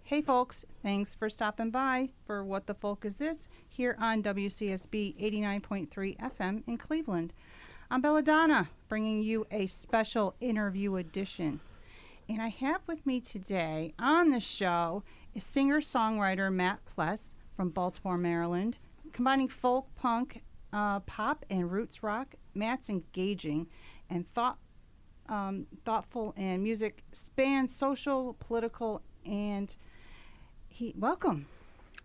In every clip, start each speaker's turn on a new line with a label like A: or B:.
A: Hey folks, thanks for stopping by for What the Folk Is This here on WCSB 89.3 FM in Cleveland. I'm Belladonna, bringing you a special interview edition. And I have with me today on the show is singer-songwriter Matt Pless from Baltimore, Maryland. Combining folk, punk, pop, and roots rock, Matt's engaging and thoughtful, and music spans social, political, and welcome,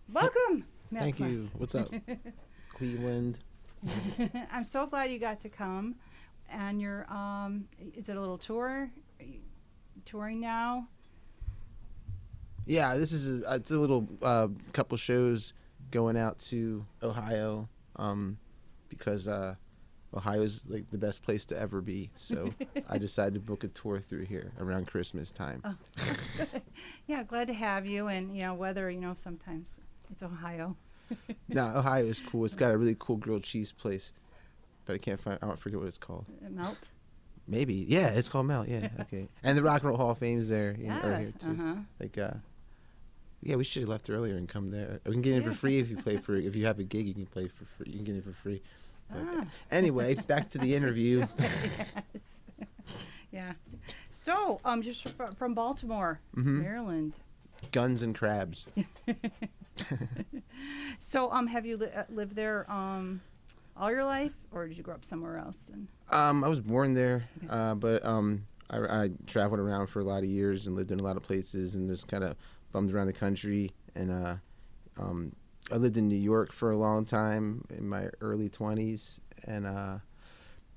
A: Matt
B: Thank
A: Pless.
B: you. What's up, Cleveland?
A: I'm so glad you got to come. And you're, is it a little tour? Are you touring now?
B: Yeah, this is it's a little couple shows going out to Ohio, because Ohio's like the best place to ever be. So I decided to book a tour through here around Christmas time.
A: Oh. Yeah, glad to have you. And whether sometimes it's Ohio.
B: No, Ohio is cool. It's got a really cool grilled cheese place, but I don't forget what it's called.
A: Melt.
B: Maybe, yeah, it's called Melt. Yeah,
A: Yes.
B: okay. And the Rock and Roll Hall of Fame is there,
A: Yes.
B: or here too.
A: Uh-huh.
B: Like, yeah, we should have left earlier and come there. We can get in for free if you play for. If you have a gig, you can play for free. You can get in for free. But anyway, back to the interview.
A: Yes. Yeah. So, just from Baltimore, Maryland.
B: Guns and crabs.
A: So, have you lived there all your life, or did you grow up somewhere else?
B: I was born there, but I traveled around for a lot of years and lived in a lot of places and just kind of bummed around the country. And I lived in New York for a long time in my early 20s and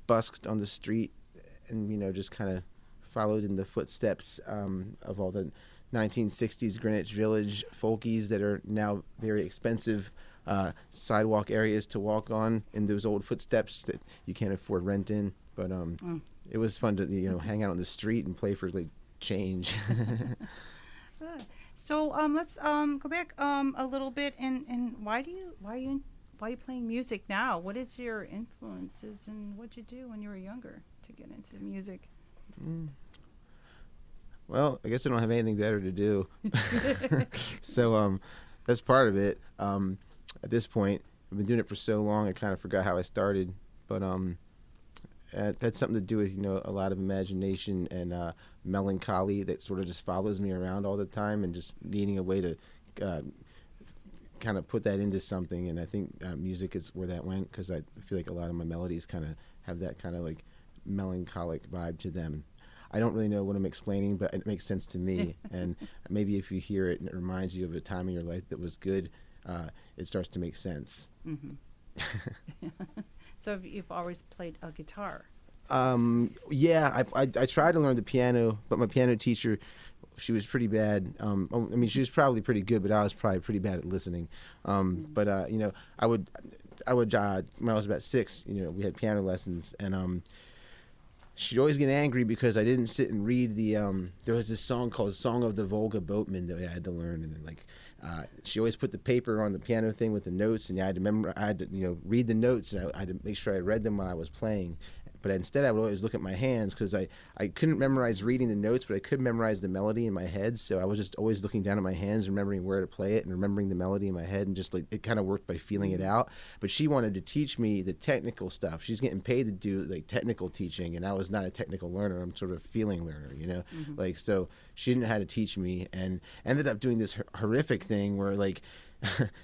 B: busked on the street and, just kind of followed in the footsteps of all the 1960s Greenwich Village folkies that are now very expensive sidewalk areas to walk on in those old footsteps that you can't afford rent in. But it was fun to hang out on the street and play for like change.
A: Good. So let's go back a little bit and why are you playing music now? What is your influences and what'd you do when you were younger to get into music?
B: Well, I guess I don't have anything better to do. So that's part of it. At this point, I've been doing it for so long, I kind of forgot how I started. But it had something to do with, a lot of imagination and melancholy that sort of just follows me around all the time and just needing a way to kind of put that into something. And I think music is where that went because I feel like a lot of my melodies kind of have that kind of like melancholic vibe to them. I don't really know what I'm explaining, but it makes sense to me. And maybe if you hear it and it reminds you of a time in your life that was good, it starts to make sense.
A: Mm-hmm. So you've always played a guitar?
B: Yeah, I tried to learn the piano, but my piano teacher, she was pretty bad. She was probably pretty good, but I was probably pretty bad at listening. But I would when I was about 6, we had piano lessons, and she'd always get angry because I didn't sit and read the. There was this song called "Song of the Volga Boatman" that I had to learn, and she always put the paper on the piano thing with the notes, and I had to read the notes, and I had to make sure I read them while I was playing. But instead, I would always look at my hands because I couldn't memorize reading the notes, but I could memorize the melody in my head. So I was just always looking down at my hands, remembering where to play it and remembering the melody in my head. And just like it kind of worked by feeling it out. But she wanted to teach me the technical stuff. She's getting paid to do like technical teaching. And I was not a technical learner. I'm sort of a feeling learner, Mm-hmm. So she didn't know how to teach me and ended up doing this horrific thing where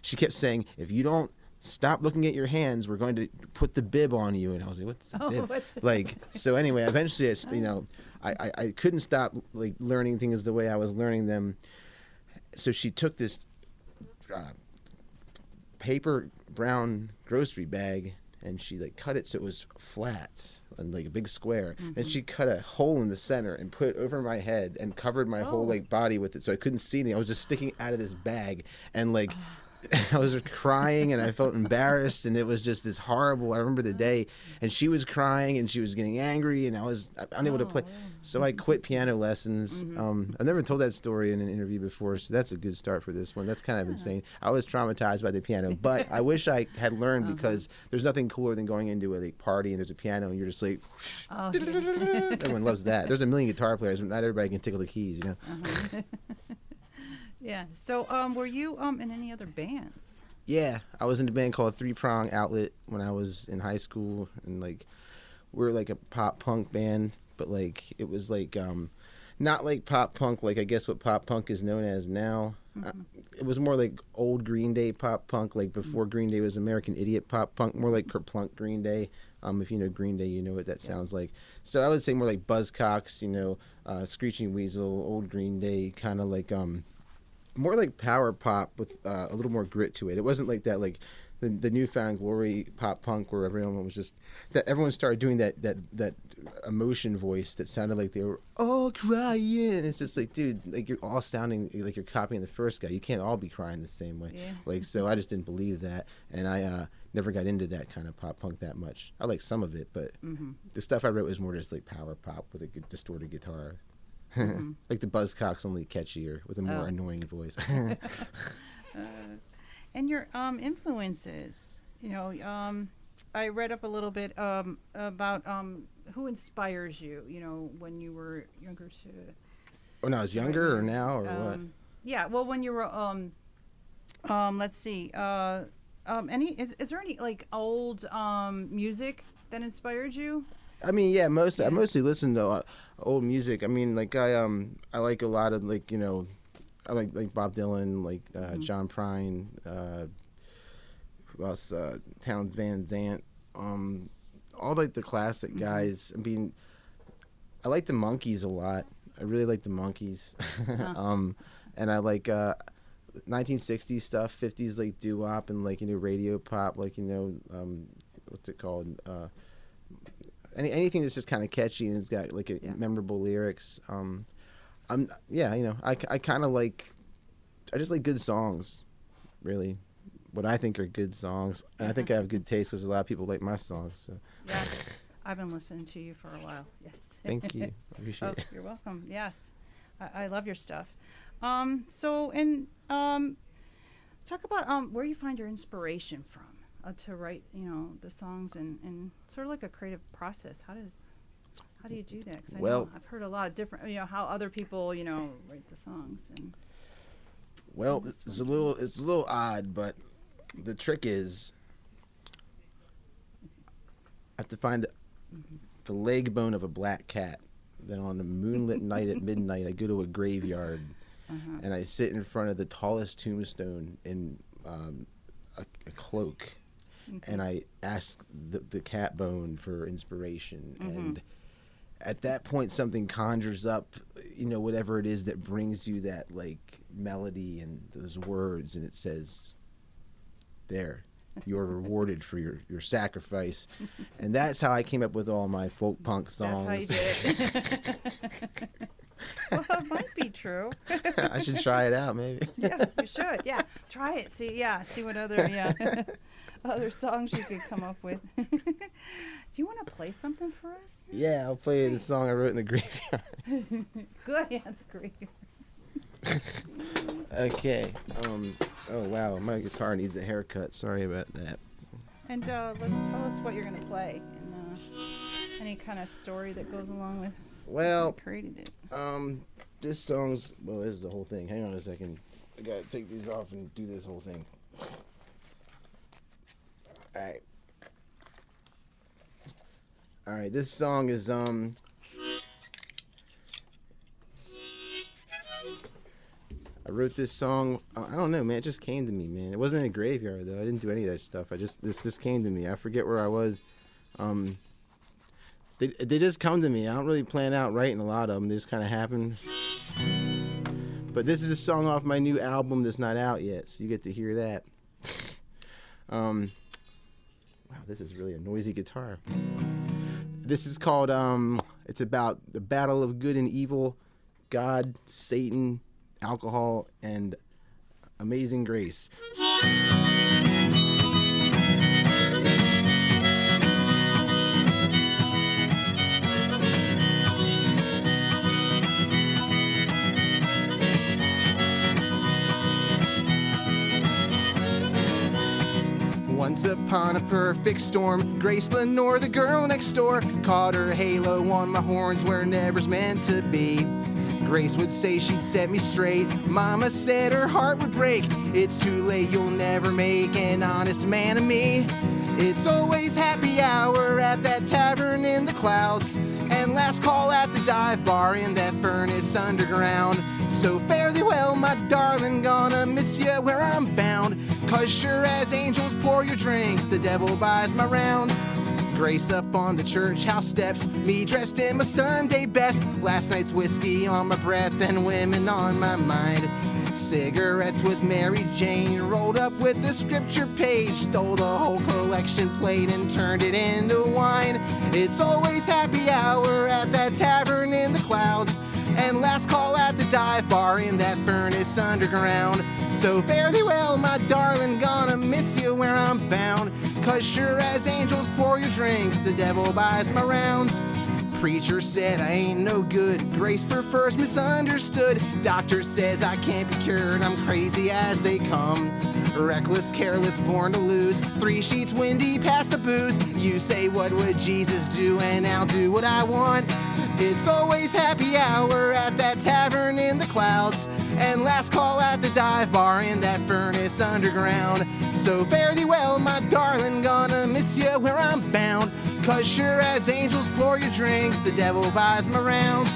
B: she kept saying, if you don't stop looking at your hands, we're going to put the bib on you. And I was like, what's the bib? So anyway, eventually I couldn't stop learning things the way I was learning them. So she took this paper brown grocery bag and she cut it so it was flat and a big square. Mm-hmm. Then she cut a hole in the center and put it over my head and covered my whole body with it so I couldn't see anything. I was just sticking out of this bag and I was crying and I felt embarrassed and it was just this horrible. I remember the day and she was crying and she was getting angry and I was unable to play. So I quit piano lessons. Mm-hmm. I've never told that story in an interview before, so that's a good start for this one. That's kind of insane. I was traumatized by the piano, but I wish I had learned because there's nothing cooler than going into a party and there's a piano and you're just everyone loves that. There's a million guitar players, but not everybody can tickle the keys,
A: Uh-huh. Yeah. So, were you in any other bands?
B: Yeah, I was in a band called Three Prong Outlet when I was in high school, and like we were like a pop punk band, but like it was like not like pop punk, like I guess what pop punk is known as now. It was more like old Green Day pop punk, like before Green Day was American Idiot pop punk, more like Kerplunk Green Day. If you know Green Day, you know what that sounds like. So I would say more like Buzzcocks, Screeching Weasel, old Green Day, kind of like more like power pop with a little more grit to it. It wasn't like that, like the newfound glory pop punk where everyone was just that everyone started doing that emotion voice that sounded like they were all crying. It's just like, dude, like you're all sounding like you're copying the first guy. You can't all be crying the same way.
A: Yeah.
B: Like, so I just didn't believe that, and I never got into that kind of pop punk that much. I like some of it, but the stuff I wrote was more just like power pop with a good distorted guitar. Like the Buzzcocks, only catchier with a more annoying voice.
A: And your influences, I read up a little bit about who inspires you, when you were younger.
B: When I was younger or now or what?
A: Yeah, well, when you were, let's see, is there any like old music that inspired you?
B: I mean, yeah, I mostly listen to old music. I mean, like I like a lot of like I like Bob Dylan, like John Prine, who else? Townes Van Zandt, all like the classic guys. I mean, I like the Monkees a lot. I really like the Monkees, and I like 1960s stuff, 50s like doo-wop and like radio pop, like what's it called? Anything that's just kind of catchy and it's got like memorable lyrics. I kind of like, I just like good songs, really. What I think are good songs. And I think I have good taste because a lot of people like my songs. So.
A: Yeah, I've been listening to you for a while. Yes.
B: Thank you. I appreciate it.
A: You're welcome. Yes, I love your stuff. So, talk about where you find your inspiration from to write, the songs and sort of like a creative process. How do you do that? 'Cause I know I've heard a lot of different, how other people, write the songs. And
B: well, it's a little odd, but the trick is I have to find the leg bone of a black cat. Then on a moonlit night at midnight, I go to a graveyard and I sit in front of the tallest tombstone in a cloak. And I ask the cat bone for inspiration, and at that point something conjures up, whatever it is that brings you that like melody and those words, and it says, "There, you're rewarded for your sacrifice." And that's how I came up with all my folk punk songs.
A: That's how you did it. Well, it might be true.
B: I should try it out, maybe.
A: Yeah, you should. Yeah, try it. See what other other songs you could come up with. Do you want to play something for us?
B: Yeah, I'll play the song I wrote in the graveyard.
A: Good, yeah, the graveyard.
B: Okay. Oh wow, my guitar needs a haircut. Sorry about that.
A: And tell us what you're gonna play and any kind of story that goes along with.
B: Well,
A: who created it.
B: This song's this is the whole thing. Hang on a second. I gotta take these off and do this whole thing. All right. This song is I wrote this song. I don't know, man. It just came to me, man. It wasn't in a graveyard though. I didn't do any of that stuff. This just came to me. I forget where I was. They just come to me. I don't really plan out writing a lot of them. They just kind of happen. But this is a song off my new album that's not out yet, so you get to hear that. Wow, this is really a noisy guitar. This is called, it's about the battle of good and evil, God, Satan, alcohol, and amazing grace. Once upon a perfect storm, Grace Lenore, the girl next door, caught her halo on my horns where it never's meant to be. Grace would say she'd set me straight. Mama said her heart would break. It's too late, you'll never make an honest man of me. It's always happy hour at that tavern in the clouds, and last call at the dive bar in that furnace underground. So fare thee well, my darling, gonna miss you where I'm bound. 'Cause sure as angels pour your drinks, the devil buys my rounds. Grace up on the church house steps, me dressed in my Sunday best. Last night's whiskey on my breath and women on my mind. Cigarettes with Mary Jane, rolled up with the scripture page. Stole the whole collection plate and turned it into wine. It's always happy hour at that tavern in the clouds, and last call at the dive bar in that furnace underground. So fare thee well, my darling, gonna miss you where I'm bound. 'Cause sure as angels pour your drinks, the devil buys my rounds. Preacher said I ain't no good, Grace prefers misunderstood. Doctor says I can't be cured, I'm crazy as they come. Reckless, careless, born to lose, 3 sheets windy past the booze. You say what would Jesus do, and I'll do what I want. It's always happy hour at that tavern in the clouds, and last call at the dive bar in that furnace underground. So fare thee well, my darling, gonna miss you where I'm bound. 'Cause sure as angels pour your drinks, the devil buys my rounds.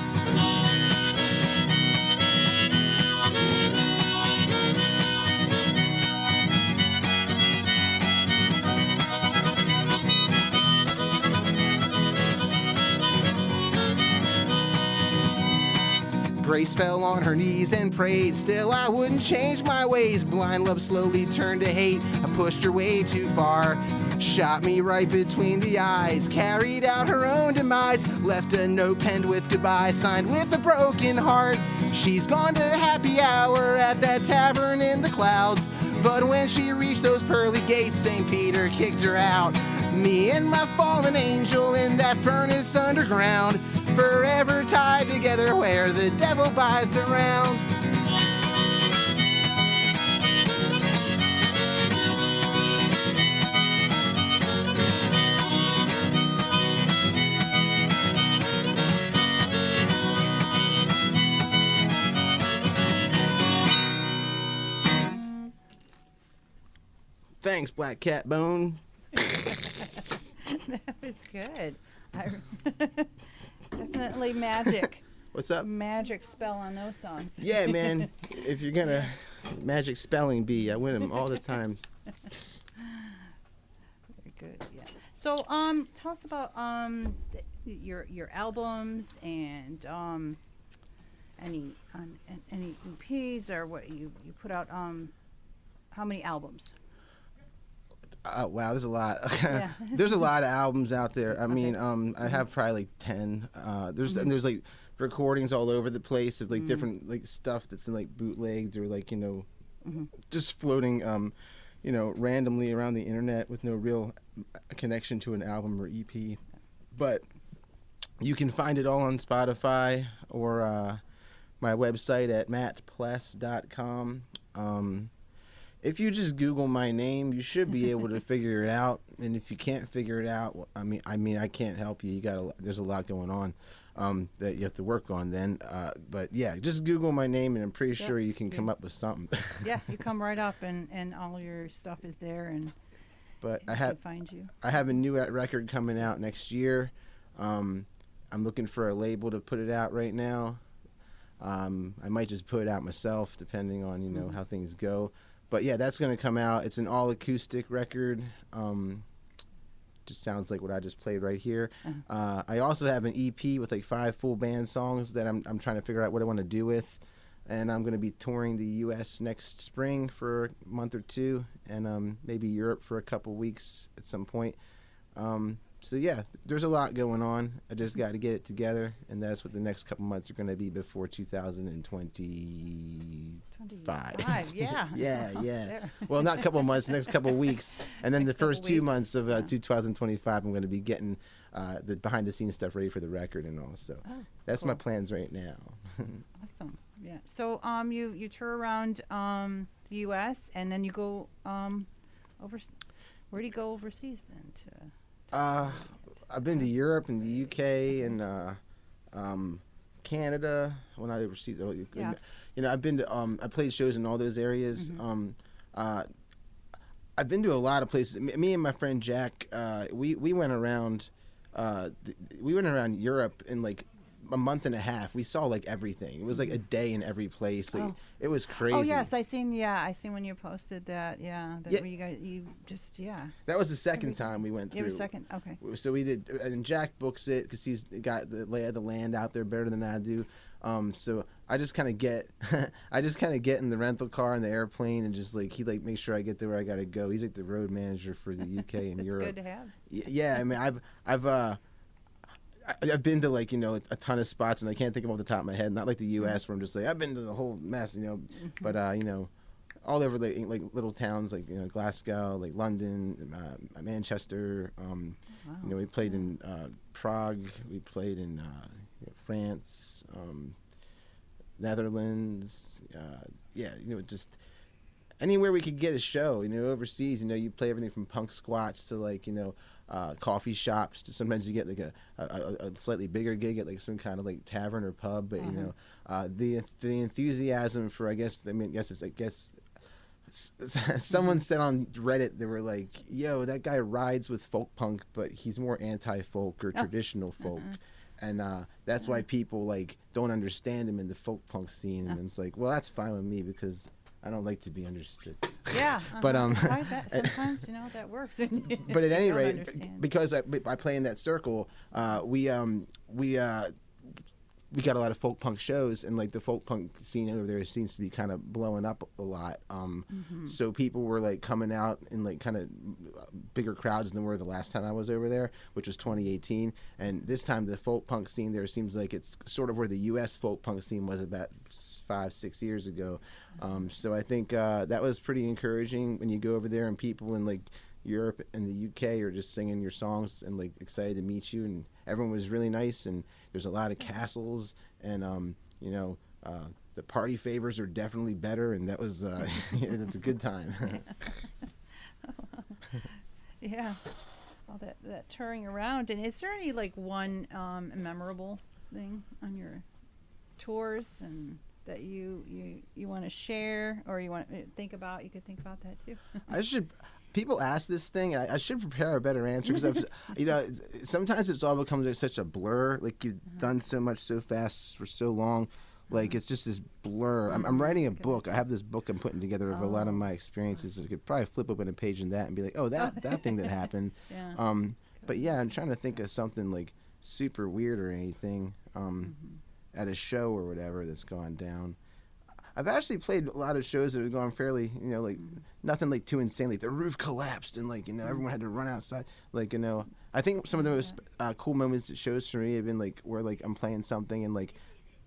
B: Grace fell on her knees and prayed. Still I wouldn't change my ways. Blind love slowly turned to hate. I pushed her way too far. Shot me right between the eyes. Carried out her own demise. Left a note penned with goodbye, signed with a broken heart. She's gone to happy hour at that tavern in the clouds. But when she reached those pearly gates, St. Peter kicked her out. Me and my fallen angel in that furnace underground, forever tied together where the devil buys the rounds. Thanks, Black Cat Bone.
A: That was good. Definitely magic.
B: What's up?
A: Magic spell on those songs.
B: Yeah, man. If you're gonna magic spelling bee, I win them all the time.
A: Very good. Yeah. So, tell us about your albums and any EPs or what you put out. How many albums?
B: Wow, there's a lot.
A: Yeah.
B: There's a lot of albums out there. I mean,
A: Okay.
B: I have probably like 10. And there's like recordings all over the place of like different like stuff that's in like bootlegged or like just floating randomly around the internet with no real connection to an album or EP. But you can find it all on Spotify or my website at mattpless.com. If you just Google my name, you should be able to figure it out. And if you can't figure it out, well, I mean, I can't help you. There's a lot going on that you have to work on then. But yeah, just Google my name, and I'm pretty sure you can come up with something.
A: Yeah, you come right up, and all your stuff is there, and
B: But
A: I can find you.
B: I have a new record coming out next year. I'm looking for a label to put it out right now. I might just put it out myself, depending on how things go. But yeah, that's going to come out. It's an all acoustic record. Just sounds like what I just played right here. I also have an EP with like 5 full band songs that I'm trying to figure out what I want to do with. And I'm going to be touring the U.S. next spring for a month or 2, and maybe Europe for a couple weeks at some point. So yeah, there's a lot going on. I just got to get it together, and that's what the next couple months are going to be before 2025.
A: Yeah.
B: Yeah. Well, not a couple months, the next couple weeks, and then the first 2 months of 2025, I'm going to be getting the behind-the-scenes stuff ready for the record and all. So that's my plans right now.
A: Awesome. Yeah. So you tour around the U.S. and then you go over. Where do you go overseas then?
B: I've been to Europe and the UK and Canada, well, not overseas.
A: Yeah.
B: You know, I've been to I played shows in all those areas. I've been to a lot of places. Me and my friend Jack, we went around. We went around Europe in like a month and a half. We saw like everything. It was like a day in every place. Like it was crazy.
A: Oh yes, I seen when you posted that. Yeah, that you just
B: That was the second time we went through.
A: It was second. Okay.
B: So we did, and Jack books it because he's got the lay of the land out there better than I do. So I just kind of get, in the rental car and the airplane, and just like he like makes sure I get there where I gotta go. He's like the road manager for the UK and Europe.
A: It's good to have.
B: Yeah, I mean I've been to like, you know, a ton of spots, and I can't think of them off the top of my head. Not like the U.S. where I'm just like I've been to the whole mess, you know, but you know, all over like little towns like, you know, Glasgow, like London, Manchester. You know, we played in Prague. We played in France, Netherlands. Yeah, you know, just anywhere we could get a show. You know, overseas. You know, you play everything from punk squats to like, you know, coffee shops. To sometimes you get like a slightly bigger gig at like some kind of like tavern or pub. But you know, the enthusiasm for someone said on Reddit, they were like, "Yo, that guy rides with folk punk, but he's more anti-folk or traditional folk." And that's why people like don't understand him in the folk punk scene. And it's like, well, that's fine with me because I don't like to be understood.
A: Yeah,
B: but
A: sometimes you know that works.
B: But at any rate, because I play in that circle, we got a lot of folk punk shows, and like the folk punk scene over there seems to be kind of blowing up a lot. So people were like coming out in like kind of bigger crowds than were the last time I was over there, which was 2018. And this time the folk punk scene there seems like it's sort of where the U.S. folk punk scene was about 5-6 years ago. So I think that was pretty encouraging when you go over there and people in like Europe and the UK are just singing your songs and like excited to meet you, and everyone was really nice, and there's a lot of castles, and you know, the party favors are definitely better, and that was it's a good time.
A: Yeah, all that touring around. And is there any like one memorable thing on your tours and that you want to share, or you want to think about? You could think about that too.
B: People ask this thing, and I should prepare a better answer because you know, sometimes it's all becomes such a blur. Like you've done so much so fast for so long, like it's just this blur. I'm writing a book. I have this book I'm putting together of a lot of my experiences. I could probably flip open a page in that and be like, oh, that thing that happened.
A: Yeah.
B: But yeah, I'm trying to think of something like super weird or anything at a show or whatever that's gone down. I've actually played a lot of shows that have gone fairly, you know, like nothing like too insane. Like the roof collapsed and like, you know, everyone had to run outside. Like, you know, I think some of the most cool moments at shows for me have been like where like I'm playing something and like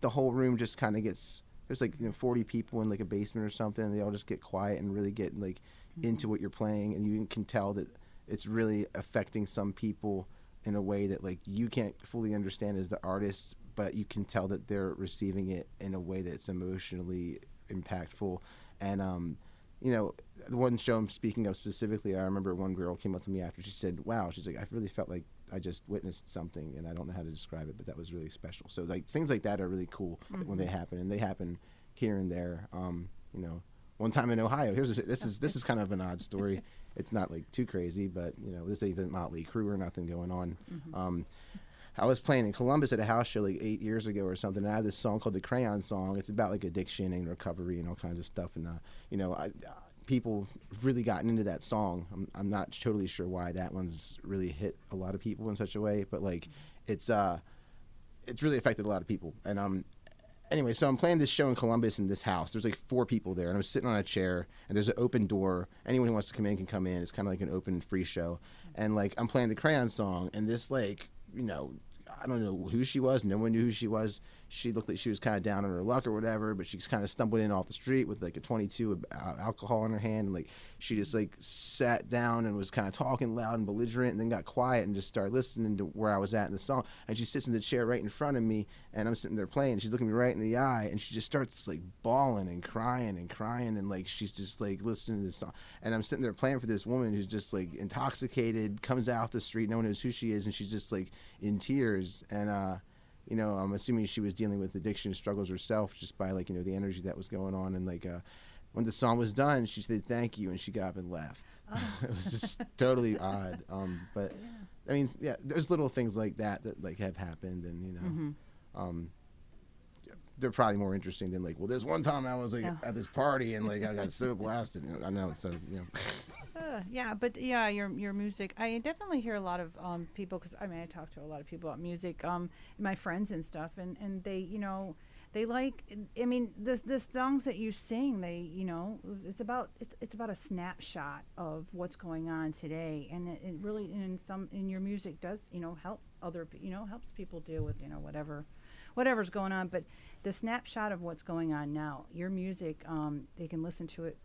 B: the whole room just kind of gets, there's like, you know, 40 people in like a basement or something, and they all just get quiet and really get like into what you're playing, and you can tell that it's really affecting some people in a way that like you can't fully understand as the artist, but you can tell that they're receiving it in a way that's emotionally impactful. And you know, the one show I'm speaking of specifically, I remember one girl came up to me after. She said, wow, she's like, I really felt like I just witnessed something, and I don't know how to describe it, but that was really special. So like things like that are really cool when they happen, and they happen here and there. You know, one time in Ohio, this is kind of an odd story. It's not like too crazy, but you know, this isn't Motley Crue or nothing going on. I was playing in Columbus at a house show like 8 years ago or something, and I had this song called The Crayon Song. It's about like addiction and recovery and all kinds of stuff. And you know, people really gotten into that song. I'm not totally sure why that one's really hit a lot of people in such a way, but like it's really affected a lot of people. And anyway, so I'm playing this show in Columbus in this house. There's like 4 people there, and I'm sitting on a chair, and there's an open door. Anyone who wants to come in can come in. It's kind of like an open free show. And like I'm playing The Crayon Song, and this like, you know, I don't know who she was. No one knew who she was. She looked like she was kind of down on her luck or whatever, but she kind of stumbled in off the street with like a 22 alcohol in her hand, and like she just like sat down and was kind of talking loud and belligerent, and then got quiet and just started listening to where I was at in the song. And she sits in the chair right in front of me, and I'm sitting there playing, and she's looking me right in the eye, and she just starts like bawling and crying, and like she's just like listening to this song. And I'm sitting there playing for this woman who's just like intoxicated, comes out the street, no one knows who she is, and she's just like in tears. And I'm assuming she was dealing with addiction struggles herself just by like the energy that was going on, and like when the song was done, she said thank you and she got up and left.
A: Oh.
B: It was just totally odd. But
A: Yeah.
B: I mean, yeah, there's little things like that like have happened, and they're probably more interesting than like, well, there's one time I was like at this party and like I got so blasted. I know, so
A: Yeah, but yeah, your music. I definitely hear a lot of people, because I mean I talk to a lot of people about music, my friends and stuff, and they they like. I mean the songs that you sing, they it's about a snapshot of what's going on today, and it really in your music does help helps people deal with whatever's going on, but the snapshot of what's going on now, your music, they can listen to it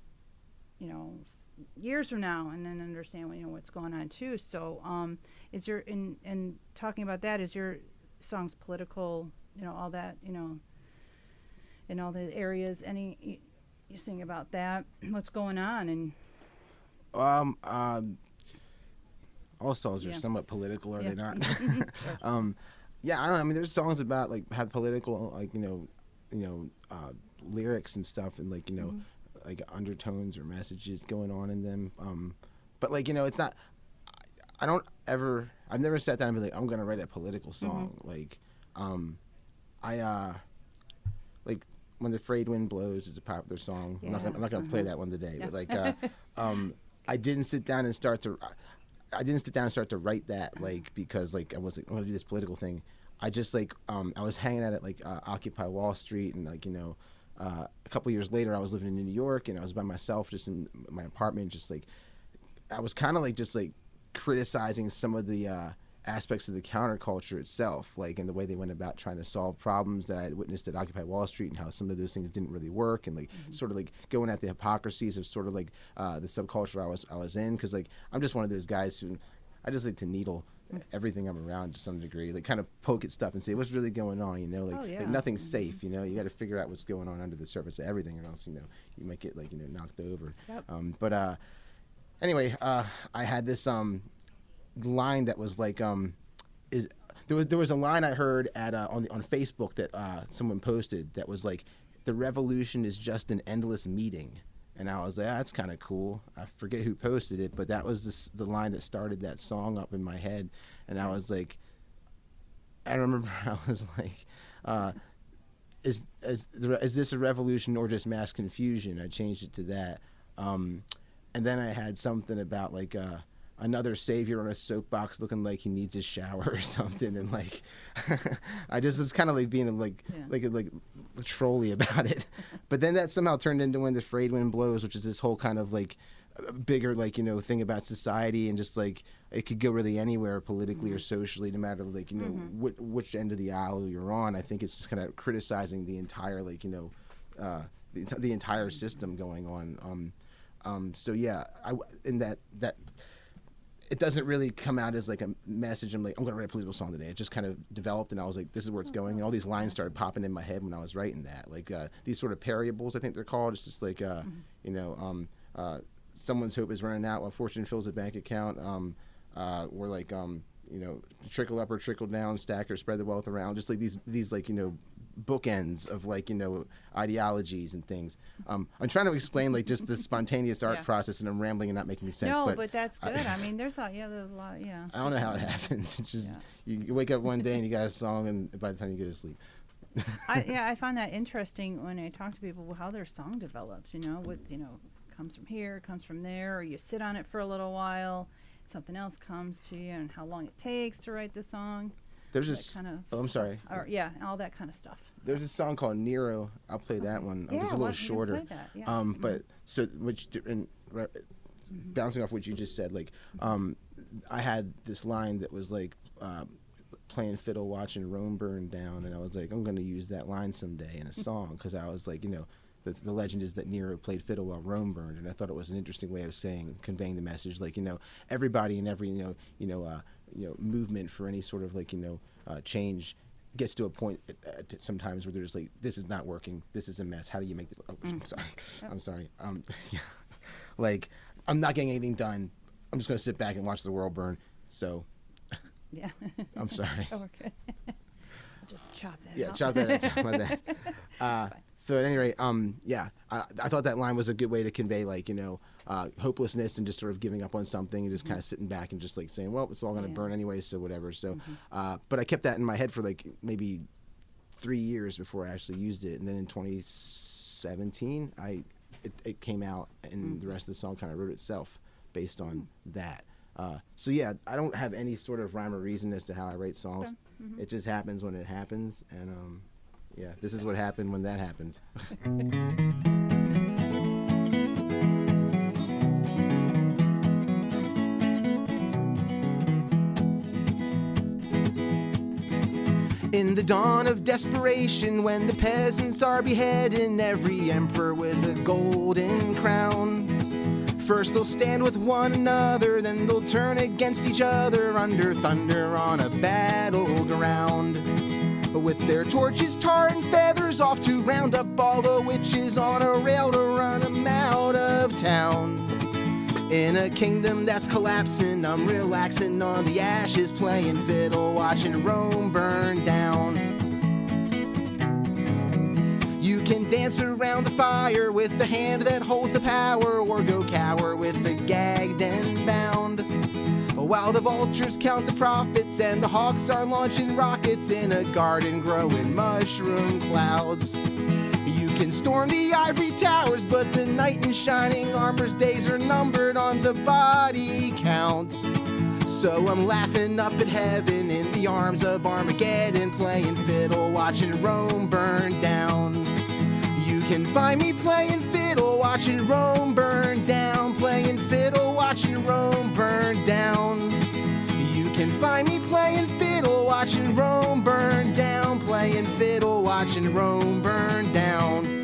A: years from now and then understand what's going on too. So is your in talking about that, is your songs political, all that, in all the areas, you sing about that, what's going on? And
B: all songs are somewhat political, are they not?
A: Sure.
B: Yeah, I don't know. I mean, there's songs about like have political like lyrics and stuff, and like like undertones or messages going on in them. But like it's not. I've never sat down and be like, I'm gonna write a political song. Like, like When the Frayed Wind Blows is a popular song.
A: Yeah.
B: I'm not gonna play that one today. But like, I didn't sit down and start to write that, like, because like I was like, I'm gonna do this political thing. I just like I was hanging out at like Occupy Wall Street, and like a couple years later I was living in New York, and I was by myself just in my apartment, just like I was kind of like just like criticizing some of the aspects of the counterculture itself, like in the way they went about trying to solve problems that I had witnessed at Occupy Wall Street, and how some of those things didn't really work, and like sort of like going at the hypocrisies of sort of like the subculture I was in, because like I'm just one of those guys who I just like to needle everything I'm around to some degree, like kind of poke at stuff and say what's really going on, like nothing's safe, you got to figure out what's going on under the surface of everything, or else you might get like knocked over. But anyway, I had this line that was like there was a line I heard at on Facebook that someone posted that was like, the revolution is just an endless meeting. And I was like, that's kind of cool. I forget who posted it, but that was the line that started that song up in my head. And I was like, I remember I was like, is this a revolution or just mass confusion? I changed it to that. And then I had something about like another savior on a soapbox looking like he needs a shower or something, and like I just was kind of like being like trolly about it. But then that somehow turned into When the Frayed Wind Blows, which is this whole kind of like bigger like thing about society, and just like it could go really anywhere politically or socially, no matter like which end of the aisle you're on. I think it's just kind of criticizing the entire like the entire system going on. So yeah, in that it doesn't really come out as like a message. I'm going to write a political song today. It just kind of developed, and I was like, this is where it's going. And all these lines started popping in my head when I was writing that. Like these sort of parables, I think they're called. It's just like, someone's hope is running out while fortune fills a bank account. Or like, trickle up or trickle down, stack or spread the wealth around. Just like these like, bookends of like ideologies and things. I'm trying to explain like just the spontaneous art process, and I'm rambling and not making any sense.
A: No, but that's good. I mean, there's a lot. Yeah.
B: I don't know how it happens. It's just you wake up one day and you got a song, and by the time you go to sleep.
A: I find that interesting when I talk to people how their song develops. What comes from here, comes from there, or you sit on it for a little while, something else comes to you, and how long it takes to write the song.
B: There's this kind of. Oh, I'm sorry.
A: Or all that kind of stuff.
B: There's a song called Nero. I'll play that one. It's a little shorter.
A: Play that? Yeah.
B: But so bouncing off what you just said, like, I had this line that was like, playing fiddle, watching Rome burn down, and I was like, I'm going to use that line someday in a song, because I was like, the legend is that Nero played fiddle while Rome burned, and I thought it was an interesting way of conveying the message. Like, everybody in every movement for any sort of like change gets to a point sometimes where there's like, this is not working, this is a mess, how do you make this? I'm sorry. Like, I'm not getting anything done, I'm just going to sit back and watch the world burn. So
A: yeah.
B: I'm sorry.
A: Okay. just chop that
B: Yeah,
A: out.
B: chop that out. My bad.
A: fine.
B: So at any rate, yeah, I thought that line was a good way to convey, like, hopelessness and just sort of giving up on something and just kind of sitting back and just like saying, well, it's all going to burn anyway, so whatever. So, but I kept that in my head for like maybe 3 years before I actually used it, and then in 2017, it came out, and the rest of the song kind of wrote itself based on that. So yeah, I don't have any sort of rhyme or reason as to how I write songs.
A: Okay.
B: It just happens when it happens, and yeah, this is what happened when that happened. In the dawn of desperation, when the peasants are beheading every emperor with a golden crown, first they'll stand with one another, then they'll turn against each other under thunder on a battleground, with their torches, tar, and feathers off to round up all the witches on a rail to run 'em out of town. In a kingdom that's collapsing, I'm relaxing on the ashes, playing fiddle, watching Rome burn down. You can dance around the fire with the hand that holds the power, or go cower with the gagged and bound, while the vultures count the profits and the hawks are launching rockets in a garden growing mushroom clouds. You can storm the ivory towers, but the knight in shining armor's days are numbered on the body count. So I'm laughing up at heaven in the arms of Armageddon, playing fiddle, watching Rome burn down. You can find me playing fiddle, watching Rome burn down, playing fiddle, watching Rome burn down. You can find me playing fiddle, watching Rome burn down, playing fiddle, watching Rome burn down.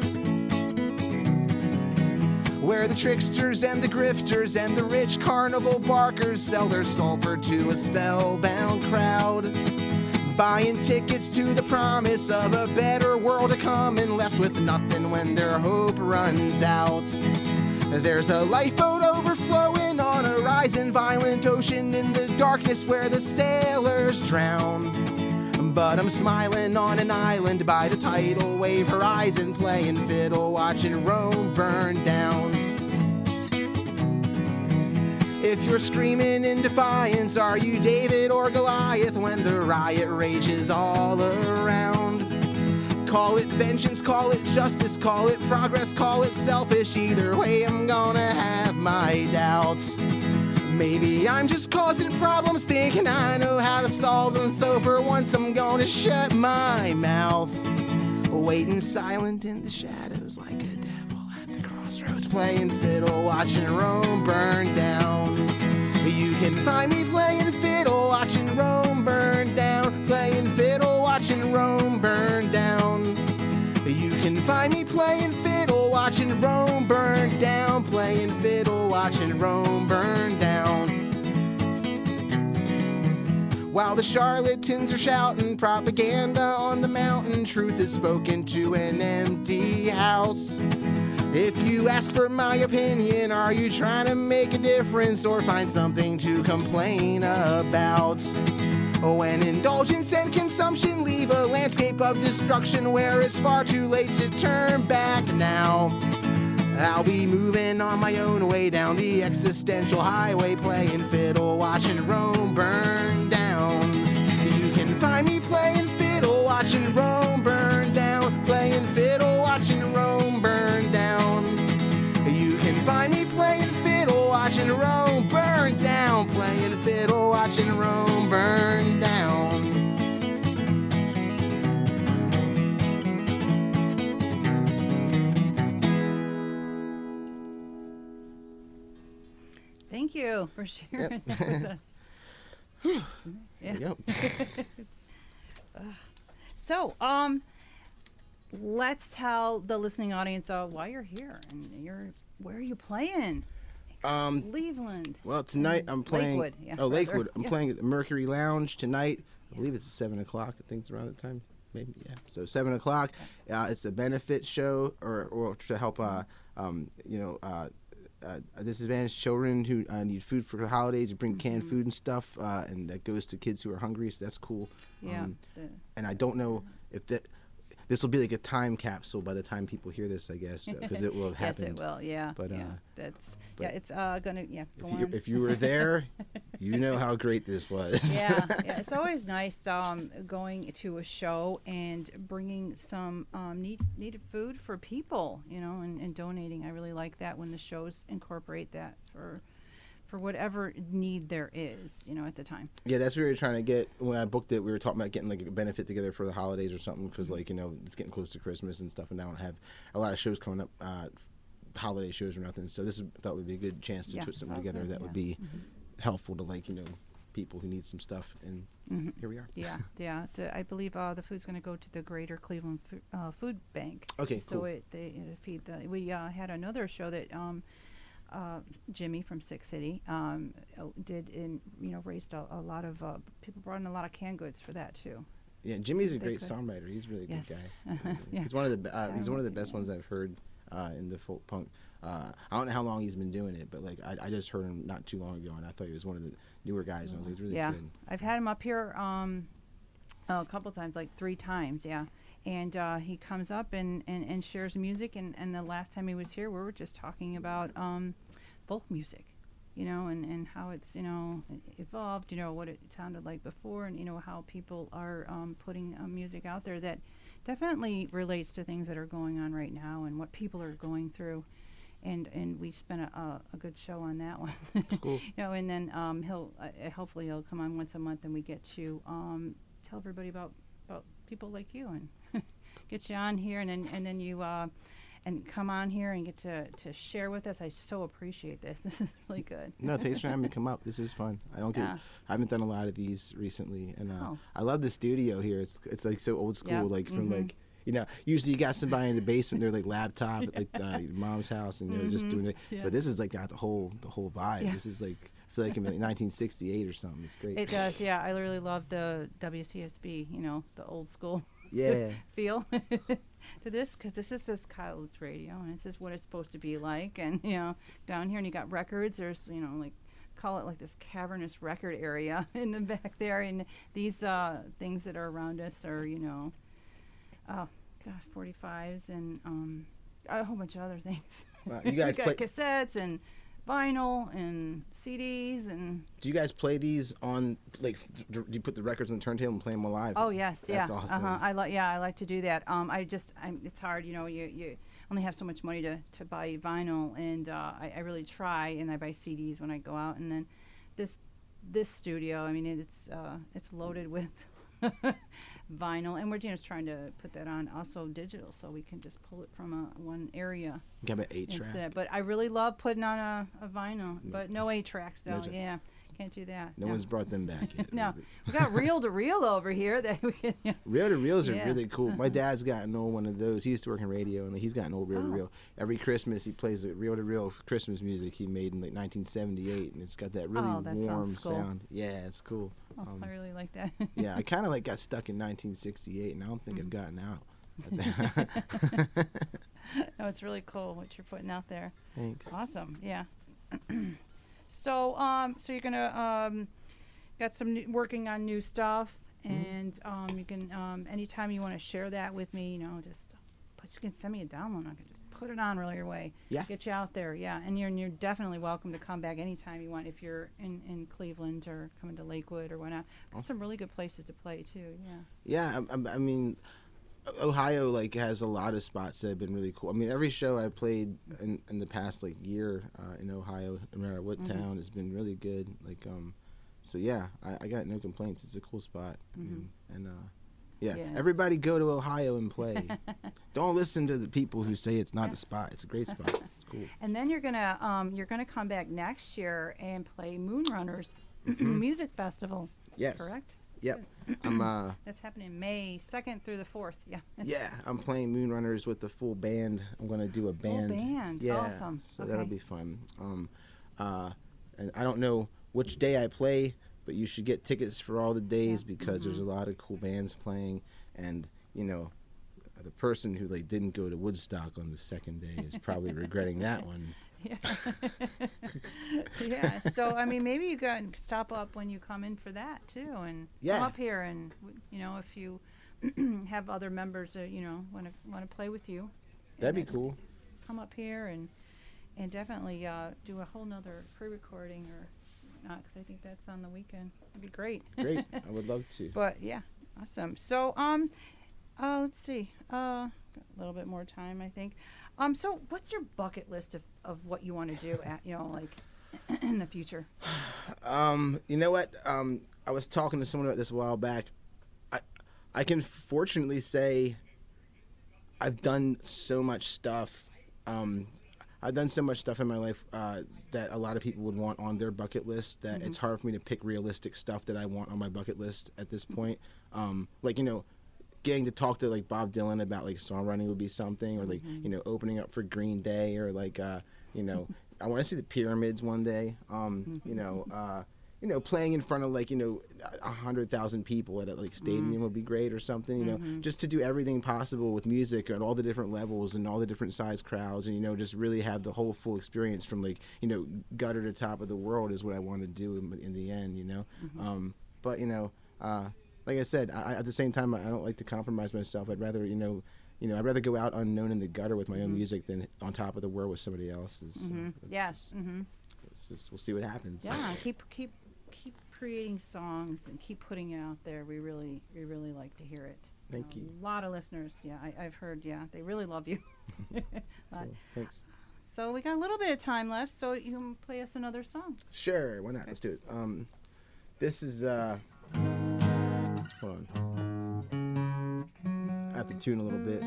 B: Where the tricksters and the grifters and the rich carnival barkers sell their sulfur to a spellbound crowd, buying tickets to the promise of a better world to come, and left with nothing when their hope runs out. There's a lifeboat overflowing on a rising violent ocean in the darkness where the sailors drown, but I'm smiling on an island by the tidal wave horizon, playing fiddle, watching Rome burn down. If you're screaming in defiance, are you David or Goliath when the riot rages all around? Call it vengeance, call it justice, call it progress, call it selfish. Either way, I'm gonna have my doubts. Maybe I'm just causing problems, thinking I know how to solve them, so for once I'm gonna shut my mouth, waiting silent in the shadows like a devil at the crossroads, playing fiddle, watching Rome burn down. You can find me playing fiddle, watching Rome burn down, playing fiddle, watching Rome burn down. You can find me playing fiddle, watching Rome burn down, playing fiddle, watching Rome burn down. While the charlatans are shouting propaganda on the mountain, truth is spoken to an empty house. If you ask for my opinion, are you trying to make a difference or find something to complain about? When indulgence and consumption leave a landscape of destruction where it's far too late to turn back now, I'll be moving on my own way down the existential highway, playing fiddle, watching Rome burn down. You can find me playing fiddle, watching Rome burn down, playing fiddle, watching Rome burn down. You can find me playing fiddle, watching Rome burn down, playing fiddle, watching Rome burn down.
A: Thank you for sharing that with us.
B: There you go.
A: So, let's tell the listening audience why you're here and where are you playing? Cleveland.
B: Well, tonight I'm playing.
A: Lakewood, yeah,
B: Lakewood. I'm
A: yeah.
B: playing at the Mercury Lounge tonight. I believe it's at 7 o'clock. I think it's around that time. Maybe, yeah. So 7 o'clock. It's a benefit show or to help, disadvantaged children who need food for the holidays. You bring canned food and stuff, and that goes to kids who are hungry. So that's cool.
A: Yeah.
B: And I don't know if this will be like a time capsule by the time people hear this, I guess, because it will have happened.
A: Yes, it will. Yeah.
B: But
A: it's gonna go on.
B: if you were there, you know how great this was.
A: Yeah. It's always nice going to a show and bringing some needed food for people, and donating. I really like that when the shows incorporate that for whatever need there is, at the time.
B: Yeah, that's what we were trying to get. When I booked it, we were talking about getting like a benefit together for the holidays or something, because it's getting close to Christmas and stuff, and I don't have a lot of shows coming up, holiday shows or nothing. So this thought would be a good chance to put something together that would be helpful to people who need some stuff, and here we are.
A: Yeah. I believe the food's going to go to the Greater Cleveland Food Bank.
B: Okay,
A: so
B: cool.
A: it feed we had another show that Jimmy from Six City did, raised a lot of people brought in a lot of canned goods for that too.
B: Yeah, Jimmy's a great songwriter. He's a really good guy. He's one of the best ones I've heard in the folk punk. I don't know how long he's been doing it, but I just heard him not too long ago, and I thought he was one of the newer guys. And I was like, he's really good.
A: I've had him up here a couple times, like 3 times. Yeah. And he comes up and shares music. And the last time he was here, we were just talking about folk music, and how it's, evolved, what it sounded like before, and, how people are putting music out there that definitely relates to things that are going on right now and what people are going through. And we spent a good show on that one.
B: Cool.
A: And then hopefully he'll come on once a month, and we get to tell everybody about people like you, and get you on here, and then you and come on here and get to share with us. I so appreciate this. This is really good.
B: No, thanks for having me come up. This is fun. I haven't done a lot of these recently, and I love the studio here. It's like so old school, from usually you got somebody in the basement, they're like laptop at your mom's house, and they're just doing it. Yeah. But this is got the whole vibe. Yeah. This is I feel like I'm in 1968 or something. It's great.
A: It does, yeah. I really love the WCSB, the old school feel to this, because this is this college radio, and this is what it's supposed to be like. And down here, and you got records. There's call it like this cavernous record area in the back there, and these things that are around us are 45s and a whole bunch of other things.
B: Wow. You guys
A: got cassettes and vinyl and CDs. And
B: do you guys play these on, do you put the records on the turntable and play them live?
A: Oh yes,
B: That's awesome.
A: I like to do that. It's hard, you only have so much money to buy vinyl, and I really try, and I buy CDs when I go out. And then this studio, it's loaded with vinyl, and we're just trying to put that on also digital, so we can just pull it from one area.
B: You got an 8-track.
A: But I really love putting on a vinyl, but no 8-tracks though. Yeah, can't do that.
B: No one's brought them back yet.
A: No, we got reel to reel over here that we can.
B: Reel to reels are really cool. My dad's got an old one of those. He used to work in radio, and he's got an old reel to reel. Every Christmas, he plays a reel to reel Christmas music he made in 1978, and it's got that really warm sound. Yeah, it's cool.
A: I really like that.
B: Yeah, I kind of got stuck in 1968, and I don't think I've gotten out.
A: No, it's really cool what you're putting out there.
B: Thanks.
A: Awesome. Yeah. So you're gonna got some working on new stuff, and you can anytime you want to share that with me, you can send me a download. I can just put it on right away.
B: Yeah.
A: Get you out there. Yeah, and you're definitely welcome to come back anytime you want, if you're in Cleveland or coming to Lakewood or whatnot. There's some really good places to play too. Yeah.
B: Yeah, Ohio has a lot of spots that have been really cool. Every show I played in the past year in Ohio, no matter what town, has been really good. So yeah, I got no complaints. It's a cool spot, everybody go to Ohio and play. Don't listen to the people who say it's not the spot. It's a great spot. It's cool.
A: And then you're gonna come back next year and play Moonrunners Music Festival.
B: Yes.
A: Correct.
B: Yep.
A: That's happening May 2nd through the 4th. Yeah.
B: Yeah, I'm playing Moonrunners with the full band. I'm going to do a band.
A: Full band.
B: Yeah.
A: Awesome.
B: So that'll be fun. And I don't know which day I play, but you should get tickets for all the days because there's a lot of cool bands playing, and the person who didn't go to Woodstock on the second day is probably regretting that one.
A: Yeah. Yeah. So I mean, maybe you can stop up when you come in for that too, and
B: Yeah.
A: come up here, and if you have other members that want to play with you,
B: That'd be
A: and
B: cool.
A: come up here and definitely do a whole nother pre-recording or not, because I think that's on the weekend. It'd be great.
B: Great. I would love to.
A: But yeah, awesome. So let's see. Got a little bit more time, I think. So what's your bucket list of what you want to do at like in the future?
B: You know what? I was talking to someone about this a while back. I can fortunately say I've done so much stuff. I've done so much stuff in my life that a lot of people would want on their bucket list that it's hard for me to pick realistic stuff that I want on my bucket list at this point. Like, getting to talk to like Bob Dylan about like songwriting would be something, or like, opening up for Green Day, or like, I want to see the Pyramids one day. Playing in front of like 100,000 people at a like stadium would be great, or something. Just to do everything possible with music and all the different levels and all the different size crowds, and just really have the whole full experience from like gutter to top of the world is what I want to do in the end. But like I said, I at the same time I don't like to compromise myself. I'd rather I'd rather go out unknown in the gutter with my own music than on top of the world with somebody else's.
A: Yes.
B: We'll see what happens.
A: Yeah, keep creating songs and keep putting it out there. We really like to hear it.
B: Thank you.
A: A lot of listeners. Yeah, I've heard. Yeah, they really love you.
B: Cool. Thanks.
A: So we got a little bit of time left, so you can play us another song.
B: Sure, why not? Let's do it. This is hold on. I have to tune a little bit.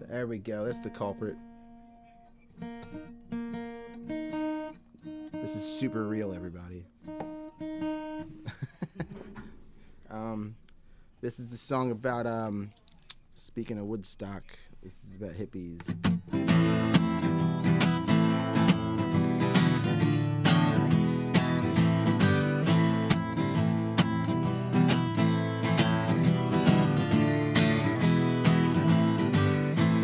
B: There we go. That's the culprit. This is super real, everybody. This is the song about speaking of Woodstock. This is about hippies.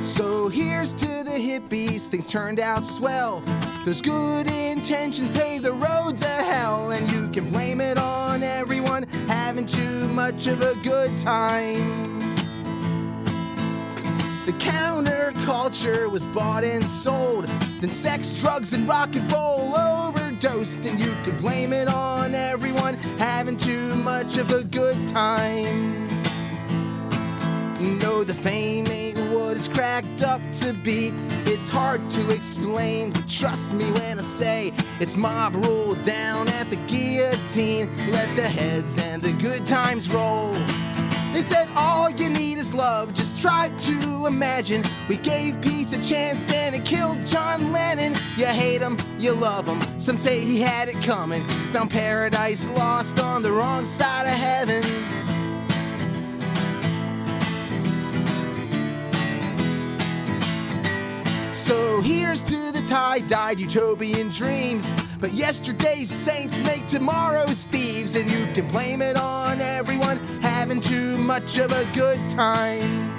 B: So here's to the hippies, things turned out swell. Those good intentions paved the roads to hell, and you can blame it on everyone having too much of a good time. The counterculture was bought and sold, then sex, drugs, and rock and roll overdosed, and you can blame it on everyone having too much of a good time. No, the fame ain't what it's cracked up to be. It's hard to explain, but trust me when I say it's mob rule down at the guillotine. Let the heads and the good times roll. They said all you need is love, just try to imagine. We gave peace a chance and it killed John Lennon. You hate him, you love him, some say he had it coming. Found paradise lost on the wrong side of heaven. So here's to the tie-dyed utopian dreams. But yesterday's saints make tomorrow's thieves, and you can blame it on everyone having too much of a good time.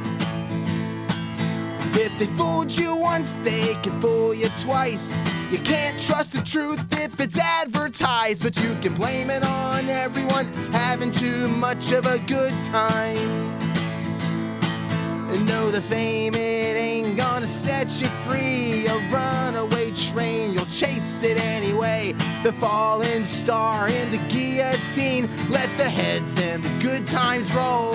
B: If they fooled you once, they can fool you twice. You can't trust the truth if it's advertised, but you can blame it on everyone having too much of a good time. No, the fame, it ain't gonna set you free. A runaway train, you'll chase it anyway. The fallen star in the guillotine, let the heads and the good times roll.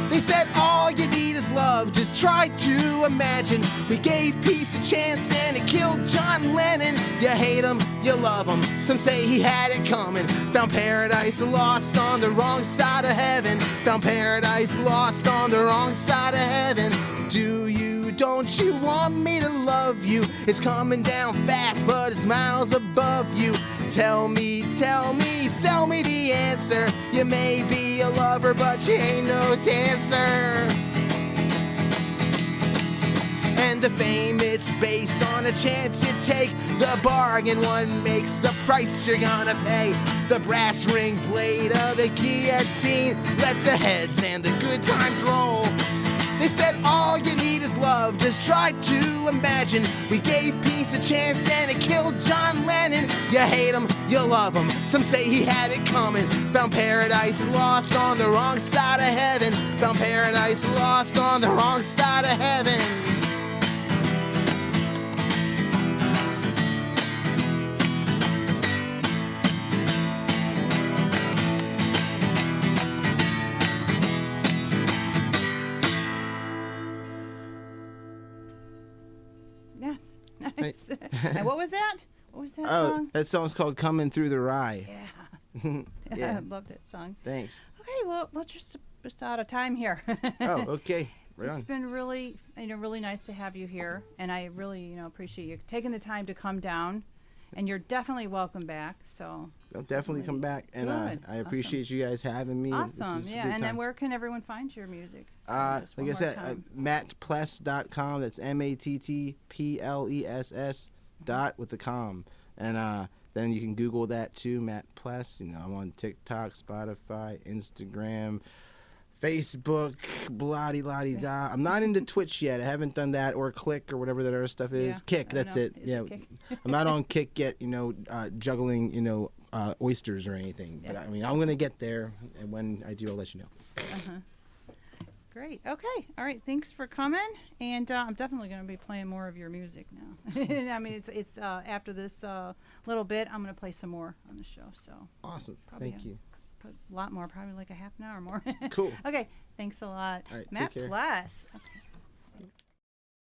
B: They said all you need is love, just try to imagine. We gave peace a chance and it killed John Lennon. You hate him, you love him, some say he had it coming. Found paradise lost on the wrong side of heaven. Found paradise lost on the wrong side of heaven. Do you, don't you want me to love you? It's coming down fast, but it's miles above you. Tell me, sell me the answer. You may be a lover, but you ain't no dancer. And the fame, it's based on a chance you take. The bargain one makes the price you're gonna pay. The brass ring blade of the guillotine, let the heads and the good times roll. They said all you need is love, just try to imagine. We gave peace a chance and it killed John Lennon. You hate him, you love him, some say he had it coming. Found paradise lost on the wrong side of heaven. Found paradise lost on the wrong side of heaven.
A: Yes. Nice. And what was that? What was that
B: Oh,
A: song?
B: that song's called "Coming Through the Rye."
A: Yeah.
B: Yeah.
A: I love that song.
B: Thanks.
A: Okay, well, we're just out of time here.
B: Oh, okay. Right
A: It's
B: on.
A: been really, really nice to have you here, and I really, appreciate you taking the time to come down. And you're definitely welcome back. So
B: I'll definitely come back, and
A: Good.
B: I appreciate you guys having me. This
A: awesome,
B: is a
A: yeah.
B: good
A: And then
B: time.
A: where can everyone find your music? Just one
B: Like I
A: more
B: said,
A: time.
B: mattpless.com. That's MATTPLESS dot with the com, and then you can Google that too, Matt Pless. I'm on TikTok, Spotify, Instagram, Facebook, blah-de-la-de-da. I'm not into Twitch yet. I haven't done that, or Click, or whatever that other stuff is.
A: Yeah,
B: Kick,
A: I don't
B: that's
A: know.
B: it.
A: Is
B: Yeah,
A: it Kick?
B: I'm not on Kick yet, juggling, oysters or anything.
A: Yeah.
B: But I'm going to get there, and when I do, I'll let you know.
A: Great. Okay. All right. Thanks for coming. And I'm definitely going to be playing more of your music now. I mean, it's after this little bit, I'm going to play some more on the show. So
B: Awesome.
A: Probably
B: Thank you.
A: put a lot more, probably like a half an hour more.
B: Cool.
A: Okay. Thanks a lot.
B: All right,
A: Matt
B: take care.
A: Pless. Okay.